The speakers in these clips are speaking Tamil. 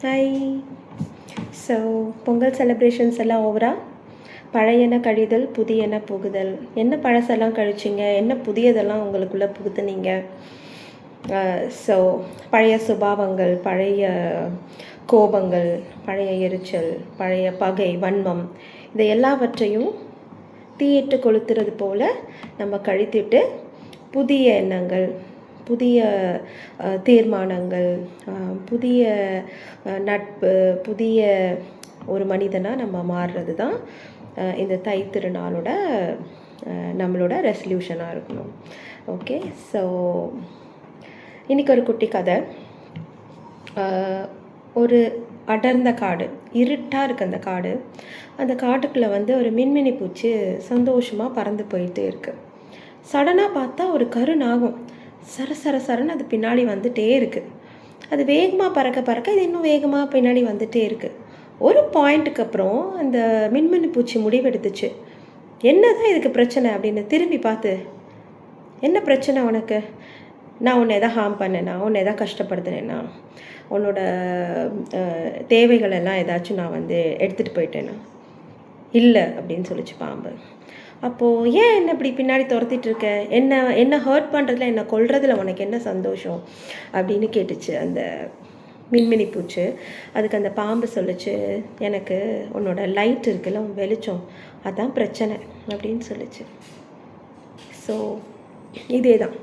ஹாய். ஸோ பொங்கல் செலிப்ரேஷன்ஸ் எல்லாம் ஓவரா? பழையன கழிதல் புதியன புகுதல். என்ன பழசெல்லாம் கழிச்சிங்க, என்ன புதியதெல்லாம் உங்களுக்குள்ளே புகுத்துனீங்க? ஸோ பழைய சுபாவங்கள், பழைய கோபங்கள், பழைய எரிச்சல், பழைய பகை, வன்மம், இதை எல்லாவற்றையும் தீயிட்டு கொளுத்துறது போல் நம்ம கழித்துட்டு புதிய எண்ணங்கள், புதிய தீர்மானங்கள், புதிய நட்பு, புதிய ஒரு மனிதனாக நம்ம மாறுறது தான் இந்த தை திருநாளோட நம்மளோட ரெசல்யூஷனாக இருக்கணும். ஓகே, ஸோ இன்றைக்கி ஒரு குட்டி கதை. ஒரு அடர்ந்த காடு, இருட்டாக இருக்குது அந்த காடு. அந்த காட்டுக்குள்ளே ஒரு மின்மினி பூச்சி சந்தோஷமாக பறந்து போயிட்டே இருக்குது. சடனாக பார்த்தா ஒரு கருநாகம் சர சர சரன்னு அது பின்னாடி வந்துகிட்டே இருக்குது. அது வேகமாக பறக்க பறக்க இது இன்னும் வேகமாக பின்னாடி வந்துகிட்டே இருக்குது. ஒரு பாயிண்ட்டுக்கு அப்புறம் அந்த மின்மினி பூச்சி முடிவெடுத்துச்சு, என்ன தான் இதுக்கு பிரச்சனை அப்படின்னு திரும்பி பார்த்து, என்ன பிரச்சனை உனக்கு? நான் உன்னை எதாவது ஹார்ம் பண்ணேன்னா, உன்னை எதாவது கஷ்டப்படுத்தினேன்னா, உன்னோட தேவைகள் எல்லாம் ஏதாச்சும் நான் எடுத்துகிட்டு போயிட்டேன்னா? இல்லை அப்படின்னு சொல்லிச்சு பாம்பு. அப்போது ஏன் என்ன இப்படி பின்னாடி துரத்திட்டு இருக்க? என்ன ஹர்ட் பண்ணுறதுல, என்ன கொல்றதுல உனக்கு என்ன சந்தோஷம் அப்படின்னு கேட்டுச்சு அந்த மின்மினி பூச்சி. அதுக்கு அந்த பாம்பு சொல்லிச்சு, எனக்கு உன்னோட லைட் இருக்குல்ல, உன் வெளிச்சம், அதுதான் பிரச்சனை அப்படின்னு சொல்லிச்சு. ஸோ இதே தான்,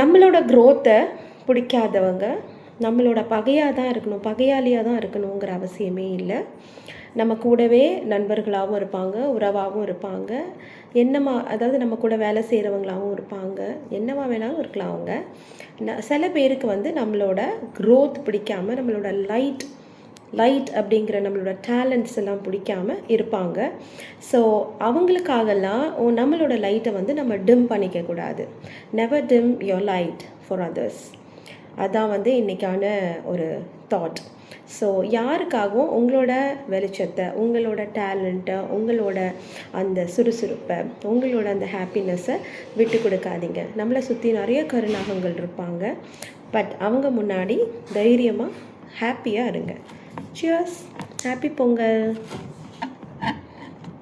நம்மளோட க்ரோத்தை பிடிக்காதவங்க நம்மளோட பகையாக தான் இருக்கணும், பகையாளியாக தான் இருக்கணுங்கிற அவசியமே இல்லை. நம்ம கூடவே நண்பர்களாகவும் இருப்பாங்க, உறவாகவும் இருப்பாங்க, அதாவது நம்ம கூட வேலை செய்கிறவங்களாகவும் இருப்பாங்க, என்னவா வேணாலும் இருக்கலாம் அவங்க. சில பேருக்கு நம்மளோட க்ரோத் பிடிக்காமல், நம்மளோட லைட் அப்படிங்கிற நம்மளோட டேலண்ட்ஸ் எல்லாம் பிடிக்காமல் இருப்பாங்க. ஸோ அவங்களுக்காகலாம் நம்மளோட லைட்டை நம்ம டிம் பண்ணிக்கக்கூடாது. Never dim your light for others. அதான் இன்றைக்கான ஒரு தாட். ஸோ யாருக்காகவும் உங்களோட வெளிச்சத்தை, உங்களோட டேலண்ட்டை, உங்களோட அந்த சுறுசுறுப்பை, உங்களோட அந்த ஹாப்பினஸ்ஸை விட்டு கொடுக்காதீங்க. நம்மளை சுற்றி நிறைய கருநாகங்கள் இருப்பாங்க, பட் அவங்க முன்னாடி தைரியமாக ஹாப்பியாக இருங்க. Cheers, happy Pongal.